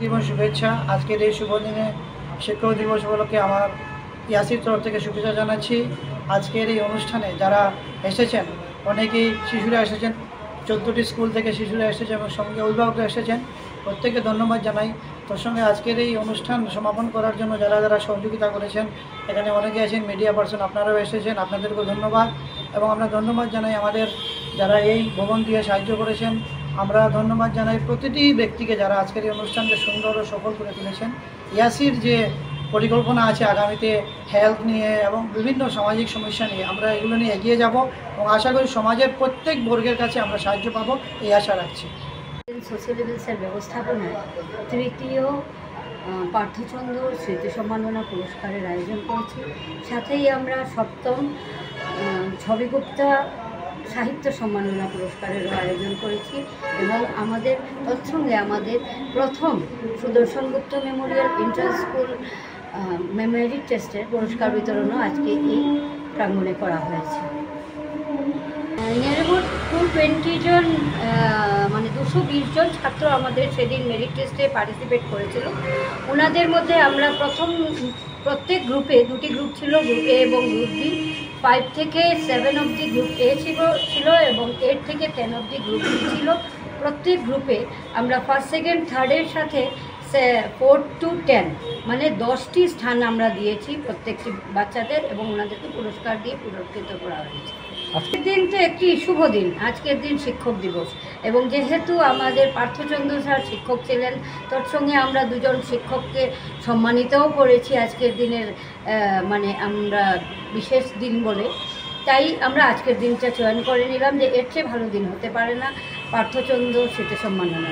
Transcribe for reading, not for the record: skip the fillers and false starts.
দিবস শুভেচ্ছা। আজকের এই শুভ দিনে শিক্ষক দিবস উপলক্ষে আমার ইয়াসির তরফ থেকে শুভেচ্ছা জানাচ্ছি। আজকের এই অনুষ্ঠানে যারা এসেছেন, অনেকেই শিশুরা এসেছেন, 14টি স্কুল থেকে শিশুরা এসেছেন এবং সঙ্গে অভিভাবকরা এসেছেন, প্রত্যেককে ধন্যবাদ জানাই। তোর সঙ্গে আজকের এই অনুষ্ঠান সমাপন করার জন্য যারা যারা সহযোগিতা করেছেন, এখানে অনেকে আছেন মিডিয়া পার্সন, আপনারাও এসেছেন, আপনাদেরকেও ধন্যবাদ। এবং আমরা ধন্যবাদ জানাই আমাদের যারা এই ভবন দিয়ে সাহায্য করেছেন। আমরা ধন্যবাদ জানাই প্রতিটি ব্যক্তিকে যারা আজকের এই অনুষ্ঠানকে সুন্দর ও সফল করে তুলেছেন। ইয়াসির যে পরিকল্পনা আছে আগামীতে হেলথ নিয়ে এবং বিভিন্ন সামাজিক সমস্যা নিয়ে, আমরা এগুলো নিয়ে এগিয়ে যাব এবং আশা করি সমাজের প্রত্যেক বর্গের কাছে আমরা সাহায্য পাবো, এই আশা রাখছি। সোশ্যাল ওয়েলফেয়ার ব্যবস্থাপনায় তৃতীয় পার্থচন্দ্র স্মৃতি সম্মাননা পুরস্কারের আয়োজন করেছি। সাথেই আমরা সপ্তম ছবিগুপ্তা সাহিত্য সম্মাননা পুরস্কারেরও আয়োজন করেছি এবং আমাদের তৎসঙ্গে আমাদের প্রথম সুদর্শন গুপ্ত মেমোরিয়াল ইন্টার স্কুল মেরিট টেস্টের পুরস্কার বিতরণও আজকে এই প্রাঙ্গণে করা হয়েছে। নিয়ারবোর্ড 220 জন মানে 220 জন ছাত্র আমাদের সেদিন মেরিট টেস্টে পার্টিসিপেট করেছিল। ওনাদের মধ্যে আমরা প্রত্যেক গ্রুপে দুটি গ্রুপ ছিল, গ্রুপ এ এবং গ্রুপ বি। 5 থেকে 7 অবধি গ্রুপ এ ছিল এবং 8 থেকে 10 অবধি গ্রুপ বি ছিল। প্রত্যেক গ্রুপে আমরা ফার্স্ট সেকেন্ড থার্ডের সাথে 4 to 10 মানে 10টি স্থান আমরা দিয়েছি প্রত্যেকটি বাচ্চাদের এবং ওনাদেরকে পুরস্কার দিয়ে পুরস্কৃত করা হয়েছে। আজকের দিন তো একটি শুভ দিন, আজকের দিন শিক্ষক দিবস এবং যেহেতু আমাদের পার্থচন্দ্র স্যার শিক্ষক ছিলেন, তৎসঙ্গে আমরা দুজন শিক্ষককে সম্মানিতও করেছি আজকের দিনের মানে আমরা বিশেষ দিন বলে। তাই আমরা আজকের দিনটা চয়ন করে নিলাম যে এর চেয়ে ভালো দিন হতে পারে না পার্থচন্দ্র স্মৃতি সম্মাননা।